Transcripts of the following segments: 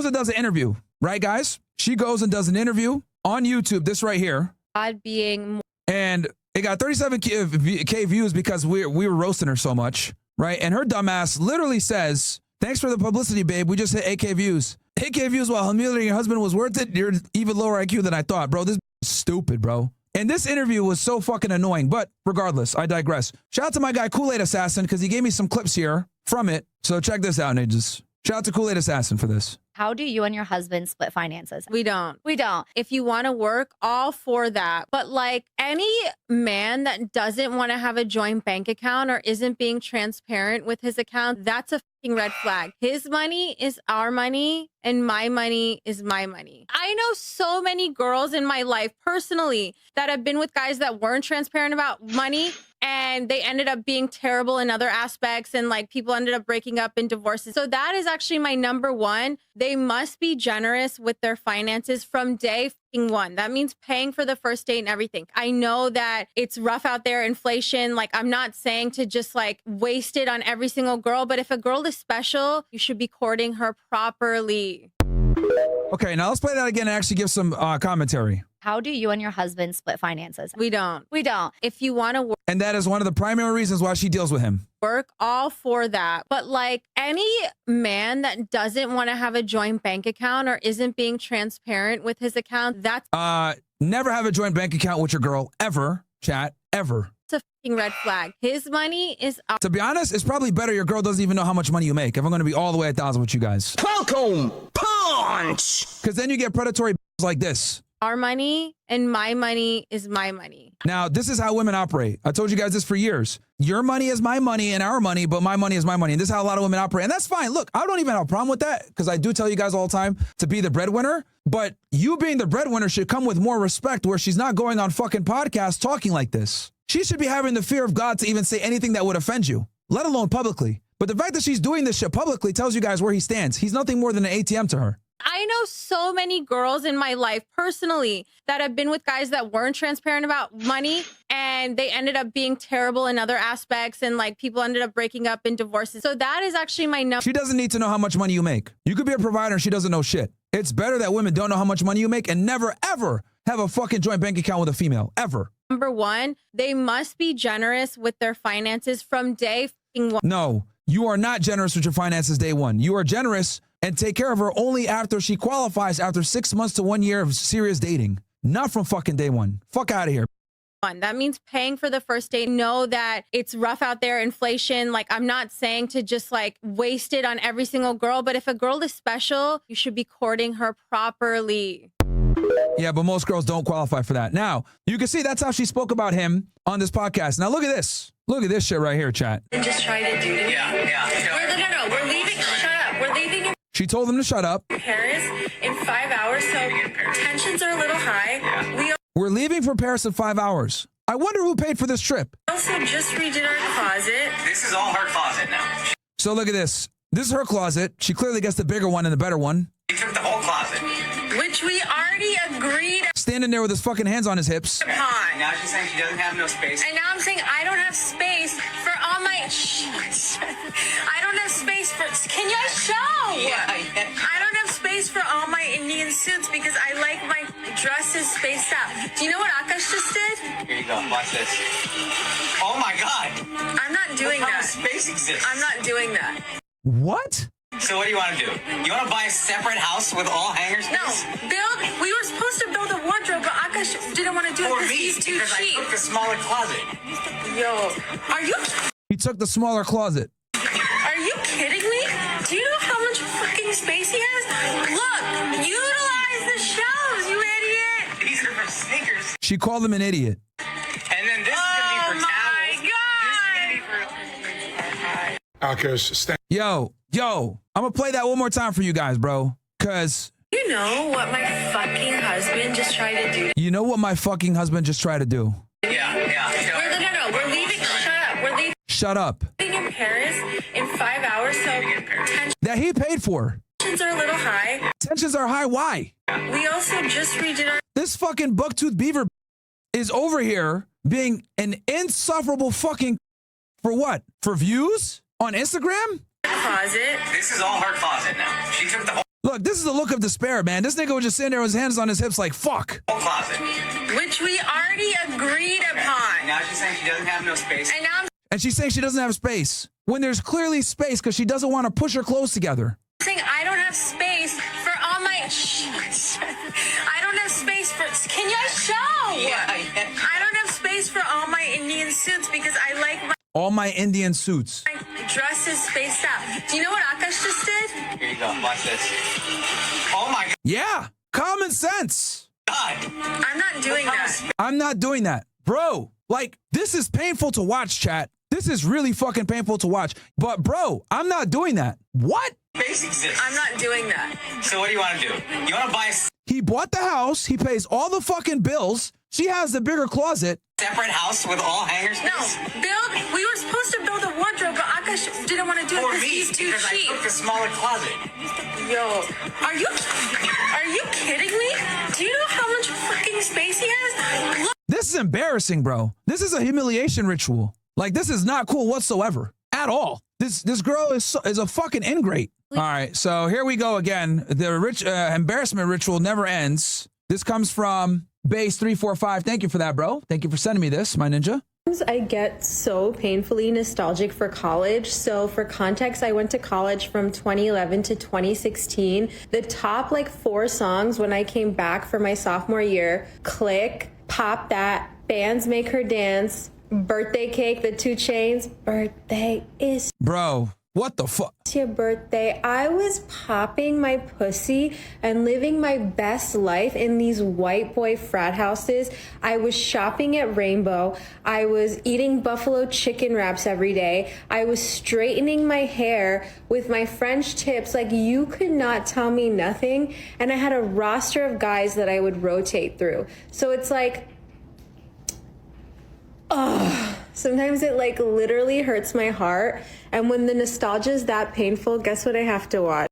goes and does an interview, right, guys? She goes and does an interview on YouTube, this right here. God being. And it got 37K views because we were roasting her so much, right? And her dumbass literally says, thanks for the publicity, babe. We just hit 8K views. 8K views while humiliating your husband was worth it. You're even lower IQ than I thought, bro. This is stupid, bro. And this interview was so fucking annoying. But regardless, I digress. Shout out to my guy, Kool-Aid Assassin, because he gave me some clips here from it. So check this out, Nages. Shout out to Kool-Aid Assassin for this. How do you and your husband split finances? We don't. We don't. If you want to work, all for that. But like any man that doesn't want to have a joint bank account or isn't being transparent with his account, that's a fucking red flag. His money is our money and my money is my money. I know so many girls in my life personally that have been with guys that weren't transparent about money, and they ended up being terrible in other aspects, and like people ended up breaking up in divorces. So that is actually my number one. They must be generous with their finances from day one. That means paying for the first date and everything. I know that it's rough out there, inflation. Like, I'm not saying to just like waste it on every single girl, but if a girl is special, you should be courting her properly. Okay, now let's play that again and actually give some commentary. How do you and your husband split finances? We don't. We don't. If you want to work. And that is one of the primary reasons why she deals with him. Work, all for that. But like any man that doesn't want to have a joint bank account or isn't being transparent with his account, that's never have a joint bank account with your girl ever, chat, ever. a fucking red flag. His money is our. To be honest, it's probably better your girl doesn't even know how much money you make. If I'm going to be all the way 1,000 with you guys. Welcome, punch. Because then you get predatory like this. Our money and my money is my money. Now, this is how women operate. I told you guys this for years. Your money is my money and our money, but my money is my money. And this is how a lot of women operate. And that's fine. Look, I don't even have a problem with that because I do tell you guys all the time to be the breadwinner. But you being the breadwinner should come with more respect where she's not going on fucking podcasts talking like this. She should be having the fear of God to even say anything that would offend you, let alone publicly. But the fact that she's doing this shit publicly tells you guys where he stands. He's nothing more than an ATM to her. I know so many girls in my life personally that have been with guys that weren't transparent about money, and they ended up being terrible in other aspects, and like people ended up breaking up in divorces. So that is actually my number. She doesn't need to know how much money you make. You could be a provider and she doesn't know shit. It's better that women don't know how much money you make and never, ever have a fucking joint bank account with a female, ever. Number one, they must be generous with their finances from day one. No, you are not generous with your finances day one. You are generous and take care of her only after she qualifies after 6 months to 1 year of serious dating. Not from fucking day one. Fuck out of here. That means paying for the first date. Know that it's rough out there, inflation. Like, I'm not saying to just like waste it on every single girl, but if a girl is special, you should be courting her properly. Yeah, but most girls don't qualify for that. Now, you can see that's how she spoke about him on this podcast. Now, look at this. Look at this shit right here, chat. And just try to do it. Yeah. No, we're leaving. Shut up. We're leaving in She told him to shut up. Paris in 5 hours, so tensions are a little high. We're leaving for Paris in 5 hours. I wonder who paid for this trip. We also just redid our closet. This is all her closet now. So look at this. This is her closet. She clearly gets the bigger one and the better one. She took the whole closet. Which we already agreed Standing there with his fucking hands on his hips. upon. Now she's saying she doesn't have no space. And now I'm saying I don't have space for all my. I don't have space for. Can you guys show? Yeah. I don't have space for all my Indian suits because I like my dresses spaced out. Do you know what Akaash just did? Here you go. Watch this. Oh my God. I'm not doing Look how that. space exists. I'm not doing that. What? So what do you want to do? You want to buy a separate house with all hangers? No, we were supposed to build a wardrobe, but Akaash didn't want to do it For because me, he's too because cheap. I took the smaller closet. Yo, are you He took the smaller closet. kidding me? Do you know how much fucking space he has? Look, utilize the shelves, you idiot! These are for sneakers. She called him an idiot. And then this is going to be for towels. This is going to be for... Akaash, Yo, I'm gonna play that one more time for you guys, bro. Cause You know what my fucking husband just tried to do? you know what my fucking husband just tried to do? Yeah. No, we're leaving. Shut up. We're leaving Shut up. in Paris in 5 hours, so That he paid for. tensions are a little high. Tensions are high. Why? We also just redid our This fucking buck-toothed beaver is over here being an insufferable fucking for what? For views on Instagram? closet. This is all her closet now. She took the whole... Look, this is the look of despair, man. This nigga was just sitting there with his hands on his hips like, fuck. Closet. Which we already agreed upon. Now she's saying she doesn't have no space. And now I'm And she's saying she doesn't have space when there's clearly space because she doesn't want to push her clothes together. saying I don't have space for all my. I don't have space for. Can you show? Yeah. I don't have space for all my Indian suits because I like All my Indian suits. my dresses spaced out. Do you know what Akaash just did? Here you go. Watch this. Oh my Yeah, common sense. God. I'm not doing that. I'm not doing that. Bro, like, this is painful to watch, chat. This is really fucking painful to watch. But, bro, I'm not doing that. What? Space exists. I'm not doing that. So what do you want to do? You want to buy a He bought the house. He pays all the fucking bills. She has the bigger closet. separate house with all hangers? No, we were supposed to build a wardrobe, but Akaash didn't want to do it For because me, he's too because I cheap. took the smaller closet. Yo, are you kidding me? Do you know how much fucking space he has? Look, This is embarrassing, bro. This is a humiliation ritual. Like, this is not cool whatsoever at all. This girl is a fucking ingrate. All right, so here we go again. The embarrassment ritual never ends. This comes from Base345. Thank you for that, bro. Thank you for sending me this, my ninja. I get so painfully nostalgic for college. So for context, I went to college from 2011 to 2016. The top 4 songs when I came back for my sophomore year: Click, Pop That, Bands Make Her Dance, Birthday Cake, The 2 Chainz, Birthday Is Bro, what the fuck? Your Birthday. I was popping my pussy and living my best life in these white boy frat houses. I was shopping at Rainbow. I was eating buffalo chicken wraps every day. I was straightening my hair with my French tips. Like, you could not tell me nothing. And I had a roster of guys that I would rotate through. So it's like, sometimes it literally hurts my heart. And when the nostalgia is that painful, guess what I have to watch?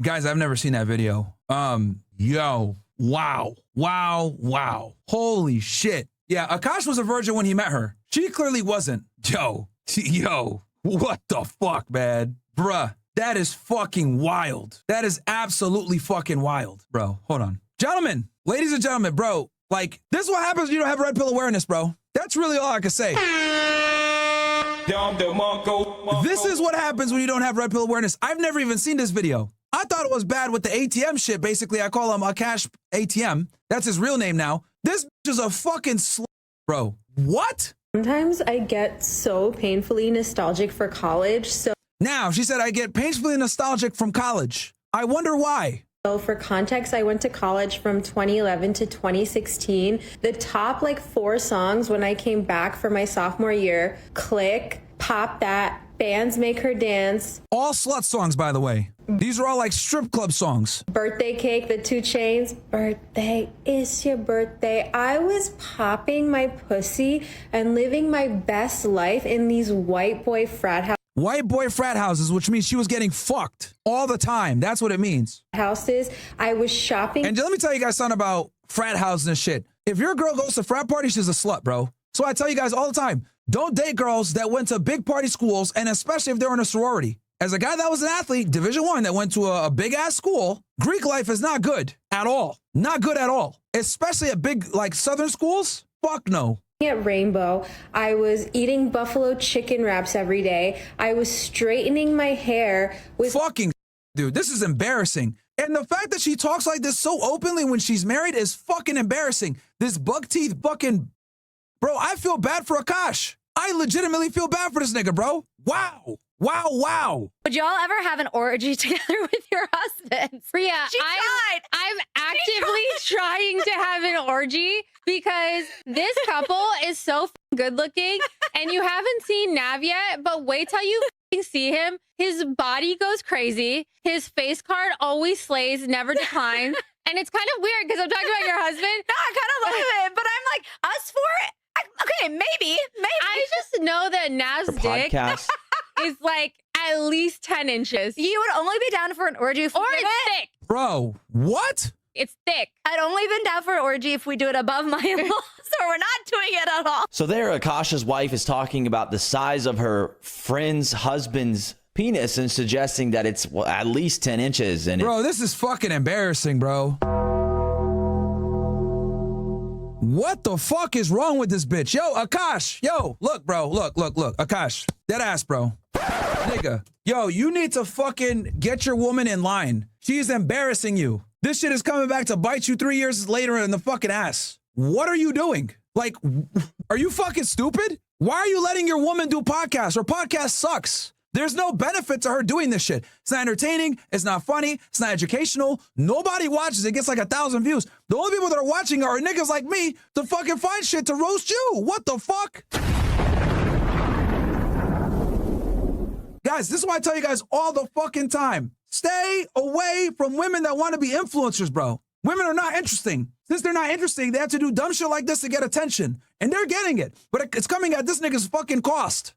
Guys, I've never seen that video. Yo, wow. Holy shit. Yeah, Akaash was a virgin when he met her. She clearly wasn't. Yo, what the fuck, man? Bruh, that is fucking wild. That is absolutely fucking wild, bro. Hold on. Gentlemen, ladies and gentlemen, bro, this is what happens when you don't have red pill awareness, bro. That's really all I can say. This is what happens when you don't have red pill awareness. I've never even seen this video. I thought it was bad with the ATM shit. Basically, I call him Akaash ATM. That's his real name now. This is a fucking bro. What? Sometimes I get so painfully nostalgic for college. So Now, she said, I get painfully nostalgic from college. I wonder why. for context, I went to college from 2011 to 2016. The top 4 songs when I came back for my sophomore year: Click, Pop That, Bands Make Her Dance. All slut songs, by the way. These are all strip club songs. Birthday Cake, The 2 Chainz, Birthday Is Your Birthday. I was popping my pussy and living my best life in these white boy frat White boy frat houses, which means she was getting fucked all the time. That's what it means. houses. I was shopping. And let me tell you guys something about frat houses and shit. If your girl goes to frat parties, she's a slut, bro. So I tell you guys all the time, don't date girls that went to big party schools, and especially if they're in a sorority. As a guy that was an athlete, Division I, that went to a big-ass school, Greek life is not good at all. Not good at all. Especially at big, Southern schools. Fuck no. At Rainbow, I was eating buffalo chicken wraps every day. I was straightening my hair with Fucking dude, this is embarrassing. And the fact that she talks like this so openly when she's married is fucking embarrassing. This bug teeth fucking... Bro, I feel bad for Akaash. I legitimately feel bad for this nigga, bro. Wow. Would y'all ever have an orgy together with your husbands? Priya, She tried. I'm actively trying to have an orgy because this couple is so good looking, and you haven't seen Nav yet, but wait till you see him. His body goes crazy. His face card always slays, never declines. And it's kind of weird because I'm talking about your husband. No, I kind of love it, but I'm like, us for it? Okay, maybe. I just know that Nav's dick is at least 10 inches. You would only be down for an orgy if we Or did it's it. thick. Bro, what? It's thick. I'd only been down for an orgy if we do it above my in-laws, so we're not doing it at all. So there, Akash's wife is talking about the size of her friend's husband's penis and suggesting that it's at least 10 inches. And Bro, this is fucking embarrassing, bro. What the fuck is wrong with this bitch? Yo, Akaash. Yo, look, bro. Look. Akaash. Dead ass, bro. Nigga. Yo, you need to fucking get your woman in line. She's embarrassing you. This shit is coming back to bite you 3 years later in the fucking ass. What are you doing? Like, are you fucking stupid? Why are you letting your woman do podcasts? Her podcast sucks. There's no benefit to her doing this shit. It's not entertaining. It's not funny. It's not educational. Nobody watches. It gets like 1,000 views. The only people that are watching are niggas like me to fucking find shit to roast you. What the fuck? Guys, this is why I tell you guys all the fucking time. Stay away from women that want to be influencers, bro. Women are not interesting. Since they're not interesting, they have to do dumb shit like this to get attention. And they're getting it. But it's coming at this nigga's fucking cost.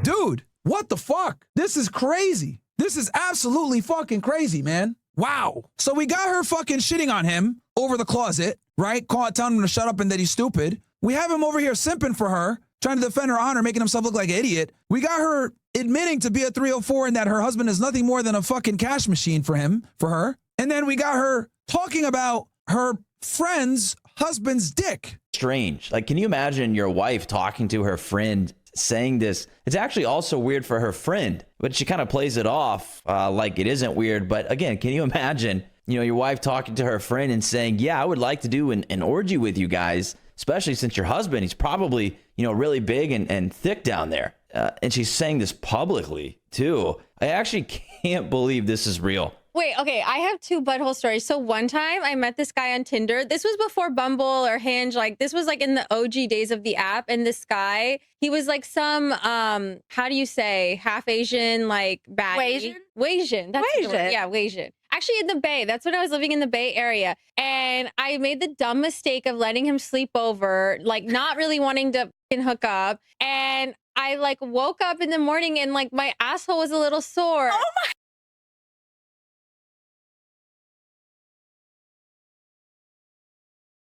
Dude, what the fuck? This is crazy. This is absolutely fucking crazy, man. Wow. So we got her fucking shitting on him over the closet, right? Telling him to shut up and that he's stupid. We have him over here simping for her, trying to defend her honor, making himself look like an idiot. We got her admitting to be a 304 and that her husband is nothing more than a fucking cash machine for her. And then we got her talking about her friend's husband's dick. strange. Like, can you imagine your wife talking to her friend saying this? It's actually also weird for her friend, but she kind of plays it off like it isn't weird. But again, can you imagine, your wife talking to her friend and saying, yeah, I would like to do an orgy with you guys, especially since your husband, he's probably, really big and thick down there. And she's saying this publicly too. I actually can't believe this is real. Wait, okay, I have two butthole stories. So one time I met this guy on Tinder. This was before Bumble or Hinge. Like, this was like in the OG days of the app. And this guy, he was like some, how do you say, half Asian, like baddie. Wasian. That's the word. Wasian. Yeah, Wasian. Actually in the Bay. That's when I was living in the Bay Area. And I made the dumb mistake of letting him sleep over, like not really wanting to fucking hook up. And I like woke up in the morning and like my asshole was a little sore. Oh my.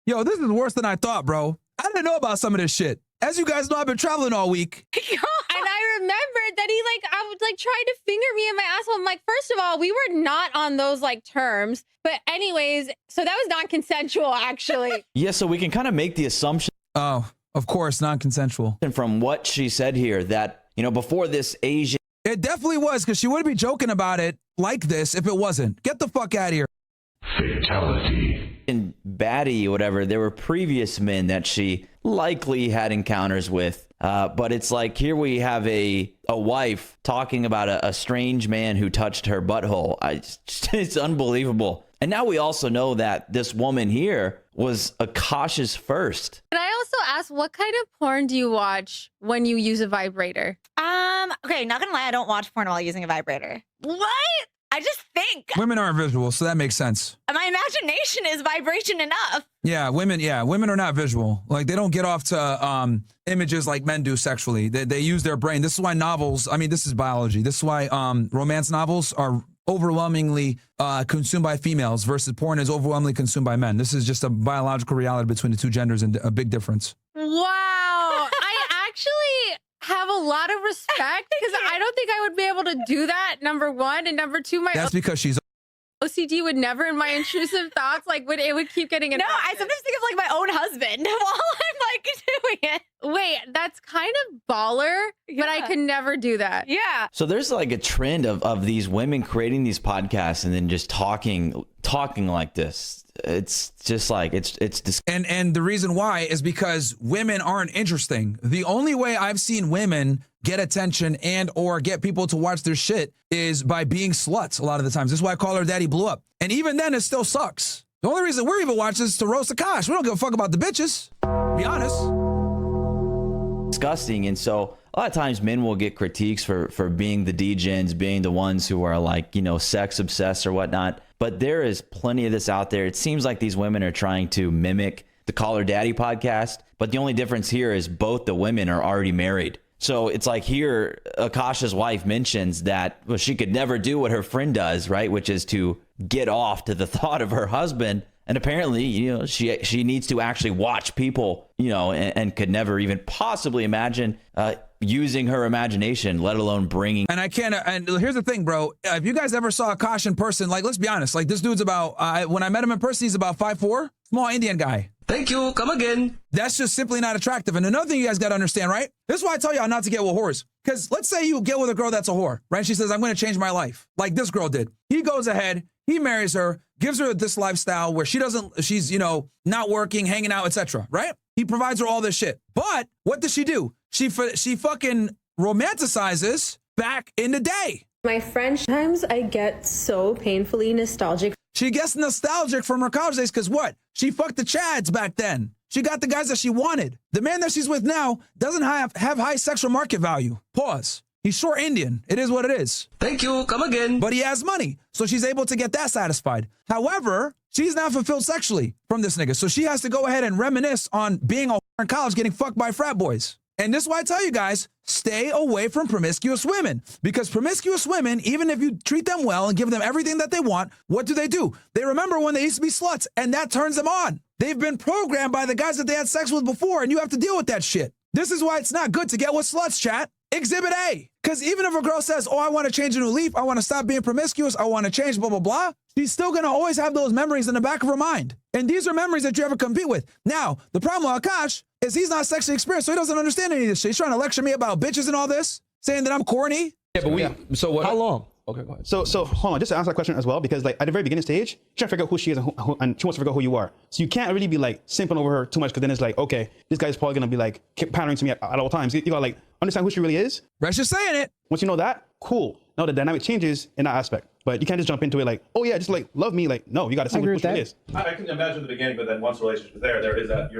Yo, this is worse than I thought, bro. I didn't know about some of this shit. As you guys know, I've been traveling all week. And I remembered that I would like try to finger me in my asshole. I'm like, first of all, we were not on those like terms. But anyways, so that was non-consensual actually. Yeah, so we can kind of make the assumption. Oh, of course, non-consensual. From what she said here that, before this Asian. It definitely was, because she wouldn't be joking about it like this if it wasn't. Get the fuck out of here. Fatality. And baddie, whatever, there were previous men that she likely had encounters with. But it's like here we have a wife talking about a strange man who touched her butthole. It's unbelievable. And now we also know that this woman here was Akaash's first. Can I also ask, what kind of porn do you watch when you use a vibrator? Okay, not gonna lie, I don't watch porn while using a vibrator. What? I just think Women aren't visual, so that makes sense. my imagination is vibration enough. Yeah, women are not visual. Like, they don't get off to images like men do sexually. They use their brain. This is why novels, this is biology. This is why romance novels are overwhelmingly consumed by females versus porn is overwhelmingly consumed by men. This is just a biological reality between the two genders and a big difference. Wow. I actually have a lot of respect because I don't think I would be able to do that, number one. And number two, my That's because she's OCD would never in my intrusive thoughts, like it would keep getting No, I sometimes think of like my own husband while I'm like doing it. Wait, that's kind of baller, but I Yeah. could never do that. Yeah. So there's like a trend of these women creating these podcasts and then just talking like this. It's just like it's and the reason why is because women aren't interesting. The only way I've seen women get attention and or get people to watch their shit is by being sluts a lot of the times. This is why I call her Daddy Blew Up. And even then, it still sucks. The only reason we're even watching is to roast Akaash. We don't give a fuck about the bitches. Be honest. disgusting. And so a lot of times men will get critiques for being the degens, being the ones who are like, sex obsessed or whatnot. But there is plenty of this out there. It seems like these women are trying to mimic the Call Her Daddy podcast. But the only difference here is both the women are already married. So it's like here, Akash's wife mentions that she could never do what her friend does, right? Which is to get off to the thought of her husband. And apparently, she needs to actually watch people, and could never even possibly imagine using her imagination, let alone bringing. And I can't. And here's the thing, bro. If you guys ever saw Akaash in person, like, let's be honest, like this dude's about. When I met him in person, he's about 5'4", small Indian guy. Thank you. Come again. That's just simply not attractive. And another thing you guys got to understand, right? This is why I tell y'all not to get with whores. Because let's say you get with a girl that's a whore, right? She says, I'm going to change my life. Like this girl did. He goes ahead, he marries her, gives her this lifestyle where she's, not working, hanging out, etc. Right? He provides her all this shit. But what does she do? She fucking romanticizes back in the day. My friend, sometimes I get so painfully nostalgic. She gets nostalgic from her college days because what? She fucked the Chads back then. She got the guys that she wanted. The man that she's with now doesn't have high sexual market value. Pause. He's short Indian. It is what it is. Thank you. Come again. But he has money. So she's able to get that satisfied. However, she's not fulfilled sexually from this nigga. So she has to go ahead and reminisce on being a whore in college, getting fucked by frat boys. And this is why I tell you guys, stay away from promiscuous women. Because promiscuous women, even if you treat them well and give them everything that they want, what do? They remember when they used to be sluts, and that turns them on. They've been programmed by the guys that they had sex with before, and you have to deal with that shit. This is why it's not good to get with sluts, chat. Exhibit A. Because even if a girl says, I want to change a new leaf, I want to stop being promiscuous, I want to change, blah, blah, blah, she's still going to always have those memories in the back of her mind. And these are memories that you ever compete with. Now, the problem with Akaash is he's not sexually experienced, so he doesn't understand any of this shit. He's trying to lecture me about bitches and all this, saying that I'm corny. Yeah, but so what? How long? Okay, go ahead. So hold on, just to answer that question as well, because like at the very beginning stage, she's trying to figure out who she is and she wants to figure out who you are. So you can't really be like simping over her too much, because then it's like, okay, this guy's probably gonna be like pandering to me at all times. You gotta like understand who she really is. Rest just saying it. Once you know that, cool. Now the dynamic changes in that aspect. But you can't just jump into it like, oh yeah, just like love me. Like, no, you gotta see who she is. I can imagine the beginning, but then once the relationship is there is that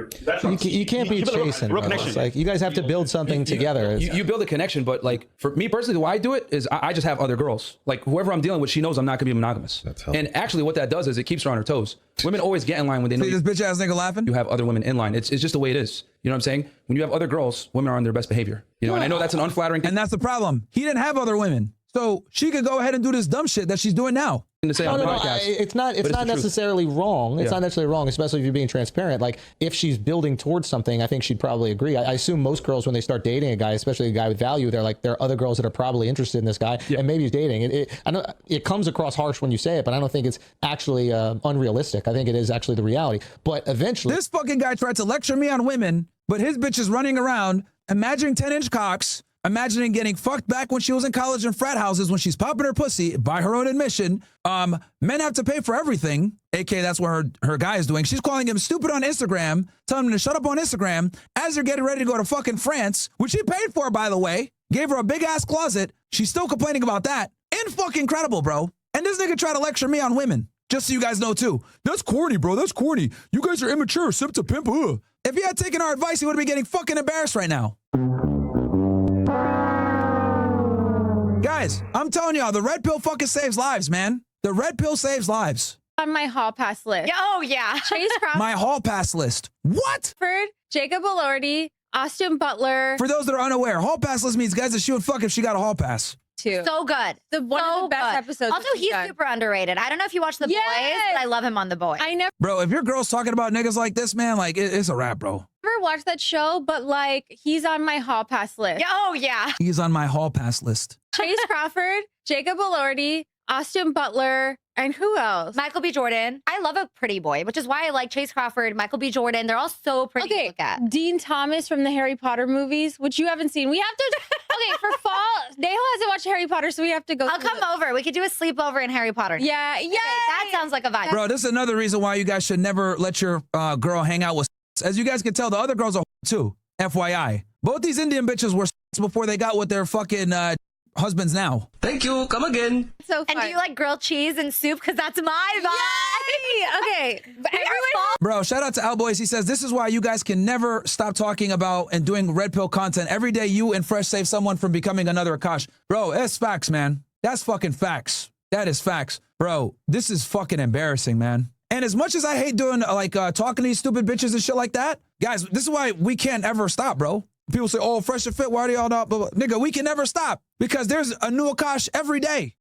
you can't be chasing. It's like you guys have to build something together. You build a connection, but like for me personally, the way I do it is I just have other girls. Like whoever I'm dealing with, she knows I'm not gonna be monogamous. And actually, what that does is it keeps her on her toes. Women always get in line when they know. See this bitch ass nigga laughing? You have other women in line. It's just the way it is. You know what I'm saying? When you have other girls, women are on their best behavior. And I know that's an unflattering. And that's the problem. He didn't have other women. So she could go ahead and do this dumb shit that she's doing now. It's not necessarily wrong. It's not necessarily wrong, especially if you're being transparent. Like if she's building towards something, I think she'd probably agree. I assume most girls, when they start dating a guy, especially a guy with value, they're like, there are other girls that are probably interested in this guy, and maybe he's dating. I know it comes across harsh when you say it, but I don't think it's actually unrealistic. I think it is actually the reality. But eventually, this fucking guy tried to lecture me on women, but his bitch is running around imagining 10-inch cocks, imagining getting fucked back when she was in college in frat houses when she's popping her pussy by her own admission. Men have to pay for everything. AK, that's what her guy is doing. She's calling him stupid on Instagram, telling him to shut up on Instagram as they're getting ready to go to fucking France, which he paid for, by the way. Gave her a big ass closet. She's still complaining about that. Fucking incredible, bro. And this nigga tried to lecture me on women. Just so you guys know too. That's corny, bro. That's corny. You guys are immature. Sip to pimp. If he had taken our advice, he would be getting fucking embarrassed right now. Guys, I'm telling y'all, the red pill fucking saves lives, man. The red pill saves lives. On my hall pass list. Oh, yeah. Chase Crawford. My hall pass list. What? Jacob Elordi, Austin Butler. For those that are unaware, hall pass list means guys that she would fuck if she got a hall pass. Too. So good. One of the best episodes. Also, he's super underrated. I don't know if you watch The Boys, but I love him on The Boys. I never Bro, if your girl's talking about niggas like this, man, like it's a wrap, bro. watched that show, but like he's on my hall pass list. Oh, yeah. He's on my hall pass list. Chase Crawford, Jacob Elordi, Austin Butler, and who else? Michael B. Jordan. I love a pretty boy, which is why I like Chase Crawford, Michael B. Jordan. They're all so pretty to look at. Dean Thomas from the Harry Potter movies, which you haven't seen. We have to, okay, for fall, Neho hasn't watched Harry Potter, so we have to go. I'll come over. We could do a sleepover in Harry Potter. Yeah, yeah. Okay, that sounds like a vibe. Bro, this is another reason why you guys should never let your girl hang out with. As you guys can tell, the other girls are too. FYI. Both these Indian bitches were before they got with their fucking husbands now. Thank you. Come again. So fun. And do you like grilled cheese and soup? Because that's my vibe. Okay. But Bro, shout out to Alboys. He says, this is why you guys can never stop talking about and doing red pill content. Every day you and Fresh save someone from becoming another Akaash. Bro, that's facts, man. That's fucking facts. That is facts. Bro, this is fucking embarrassing, man. And as much as I hate doing like talking to these stupid bitches and shit like that, guys, this is why we can't ever stop, bro. People say, oh, Fresh and Fit, why do y'all not? Blah, blah. Nigga, we can never stop because there's a new Akaash every day.